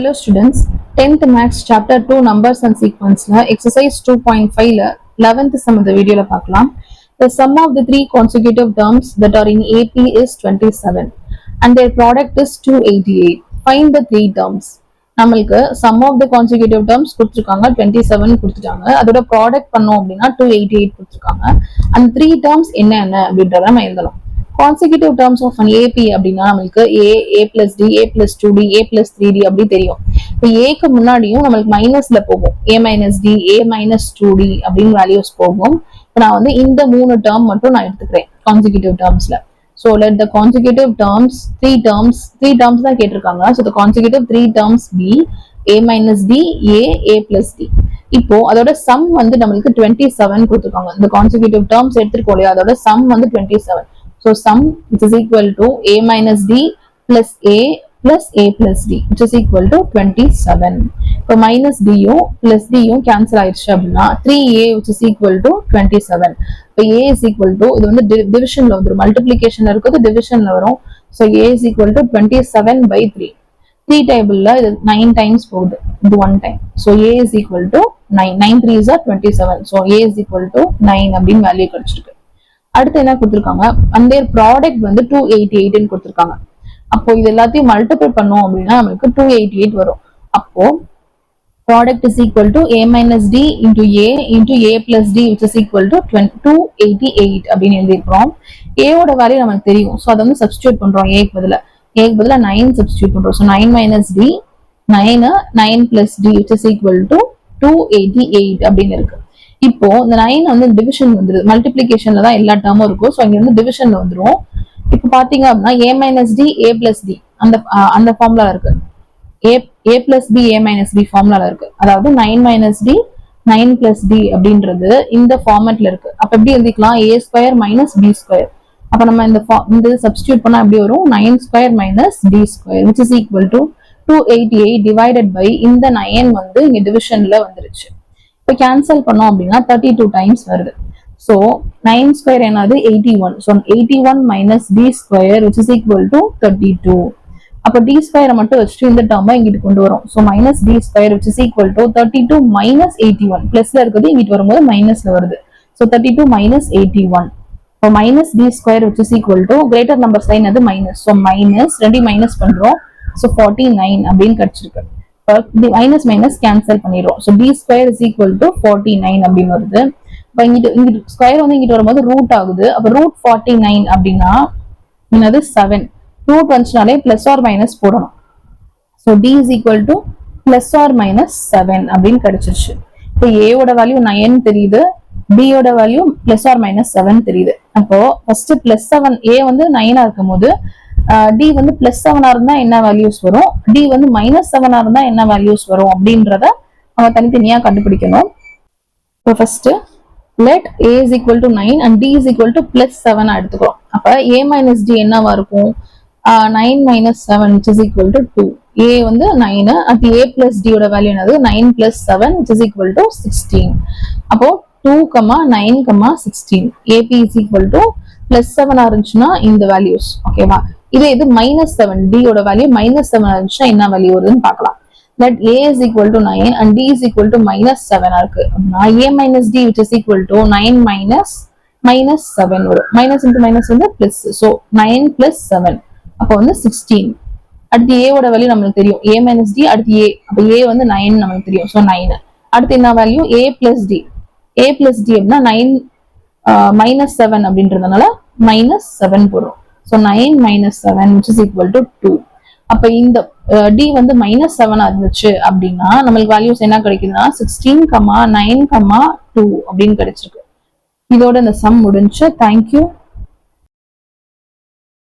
Hello students, 10th Maths Chapter 2 Numbers and Sequence Exercise 2.5 11th sum of the video la paakalam. The sum of the three consecutive terms that are in AP is 27 and their product is 288. Find the three terms. நம்மளுக்கு sum of the consecutive terms கொடுத்திருக்காங்க 27 கொடுத்துட்டாங்க. அதோட product பண்ணோம் அப்படின்னா 288 கொடுத்திருக்காங்க. அந்த three terms என்ன அப்படின்றத நம்ம எழுதலாம். Consecutive terms of an AP அப்படின்னா நம்மளுக்கு a plus d, a plus 2d, a plus 3d அப்படி தெரியும். இப்போ ஏக்கு முன்னாடியும் நம்மளுக்கு மைனஸ்ல போகும், a minus d, a minus 2d அப்படின்னு வேல்யூஸ் போகும். இப்போ நான் வந்து இந்த மூணு டேர்ம் மட்டும் நான் எடுத்துக்கிறேன் consecutive டேர்ம்ஸ்ல. So let the consecutive terms, three terms தான் கேட்டிருக்காங்க. So the consecutive three terms be a minus d, a plus d. இப்போ அதோட sum வந்து நம்மளுக்கு 27 கொடுத்துருக்காங்க. இந்த consecutive terms எடுத்துருக்கோம் இல்லையா, அதோட sum வந்து 27. So sum which is equal to a minus d plus a plus d which is equal to 27. இப்போ minus d யும் plus d யும் cancel ஆயிடுச்சு அப்படின்னா 3a which is equal to 27. இப்போ a is equal to, இது வந்து divisionல வந்துரும், multiplicationல இருக்குது divisionல வரும். So a is equal to 27 by 3. 3 டேபிள்ல இது 9 times போகுது, இது 1 time. So a is equal to 9. 9 3s are 27. So a is equal to 9 அப்படின்னு வேல்யூ கிடைச்சிருக்கு. அடுத்து என்ன கொடுத்திருக்காங்க, அந்த ப்ராடக்ட் வந்து 288 கொடுத்திருக்காங்க. அப்போ இது எல்லாத்தையும் மல்டிபிள் பண்ணோம் அப்படின்னா நமக்கு 288 வரும். அப்போ product is equal to a minus d into a plus d which is equal to 288 அப்படின்னு எழுதிருக்கிறோம். a ஓட வேல்யூ நமக்கு தெரியும். ஸோ அதை வந்து சப்ஸ்டியூட் பண்றோம். a க்கு பதிலா 9 சப்ஸ்டியூட் பண்றோம். So 9 minus d 9 plus d which is equal to 288 அப்படின்னு இருக்கு. இப்போ இந்த 9 வந்து டிவிஷன் வந்துருது, மல்டிபிளிகேஷன்ல தான் எல்லா டேர்மும் இருக்கும். ஸோ இங்க வந்து டிவிஷன்ல வந்துரும். இப்போ பாத்தீங்க அப்படின்னா a minus d, a plus d அந்த ஃபார்முலா இருக்கு. a plus b, a minus b formula இருக்கு. அதாவது 9 minus d 9 plus d அப்படின்றது இந்த ஃபார்மேட்ல இருக்கு. அப்ப எப்படி எழுதிக்கலாம், a square minus b square. அப்ப நம்ம இந்த சப்ஸ்டியூட் பண்ணா எப்படி வரும், 9 square minus d square which is equal to 288 divided by இந்த 9 வந்து இங்க டிவிஷன்ல வந்துருச்சு. இப்போ கேன்சல் பண்ணோம் அப்படின்னா 32 டைம்ஸ் வருது. ஸோ 9 ஸ்கொயர் என்னது 81. So 81 minus d square which is equal to 32. அப்போ d ஸ்கொயரை மட்டும் வச்சுட்டு இந்த டேர்மை இங்கிட்டு கொண்டு வரும். So minus d square which is equal to 32 minus 81. பிளஸ்ல இருக்குது, இங்கிட்டு வரும்போது மைனஸ்ல வருது. So 32 minus 81. இப்போ minus d square which is equal to greater number sign அது மைனஸ். ஸோ மைனஸ் ரெண்டு மைனஸ் பண்றோம். ஸோ 49 அப்படின்னு கிடைச்சிருக்கு. மைனஸ் மைனஸ் கேன்சல் பண்ணிடுறோம். So d square is equal to 49 அப்படின்னு வருது. இப்போ இங்கிட்டு ஸ்கொயர் வந்து இங்கிட்டு வரும்போது ரூட் ஆகுது. அப்போ ரூட் 49 அப்படின்னா என்னது 7. ரூட் வந்துச்சுனாலே பிளஸ் ஆர் மைனஸ் போடணும். So d is equal to plus or minus 7 அப்படின்னு கிடைச்சிருச்சு. இப்போ ஏவோட வேல்யூ 9 தெரியுது, b யோட வேல்யூ பிளஸ் ஆர் மைனஸ் 7 தெரியுது. அப்போ ஃபர்ஸ்ட் பிளஸ் 7, a வந்து 9 இருக்கும் போது d வந்து பிளஸ் 7 இருந்தா என்ன வேல்யூஸ் வரும், d வந்து மைனஸ் 7 இருந்தா என்ன வேல்யூஸ் வரும் அப்படின்றத நம்ம தனித்தனியா கண்டுபிடிக்கணும். இப்போ first let a is equal to 9 and d is equal to plus 7 எடுத்துக்கிறோம். அப்ப a minus d என்னவா இருக்கும், 9 minus 7 which is equal to 2. a வந்து 9, at a plus d ஓட வேல்யூ என்னது 9 plus 7 which is equal to 16. அப்போ 2, 9, 16. ap is equal to plus 7 இருந்துச்சுன்னா இந்த வேல்யூஸ். ஓகேவா, இது மைனஸ் 7, d ஓட வேல்யூ மைனஸ் 7 இருந்துச்சுன்னா என்ன வேல்யூ வருதுன்னு பார்க்கலாம். Let a is equal to 9 and d is equal to minus 7 இருக்கு. அப்படின்னா a minus d which is equal to 9 minus 7 வரும். மைனஸ் இன்டு மைனஸ் வந்து பிளஸ். ஸோ 9 பிளஸ் 7 அப்போ வந்து 16. அடுத்து a ஓட வேல்யூ நம்மளுக்கு தெரியும், a minus d அடுத்து a. அப்போ a வந்து 9 நமக்கு தெரியும். ஸோ 9. அடுத்து என்ன value, a plus d. a plus d அப்படின்னா 9 minus 7 அப்படின்றதுனால minus 7 போடுறோம். So 9 minus 7 which is equal to 2. அப்ப இந்த d வந்து மைனஸ் 7 இருந்துச்சு அப்படின்னா நம்மளுக்கு வேல்யூஸ் என்ன கிடைக்குதுன்னா 16, 9, 2 அப்படின்னு கிடைச்சிருக்கு. இதோட இந்த சம் முடிஞ்சு. தேங்க்யூ.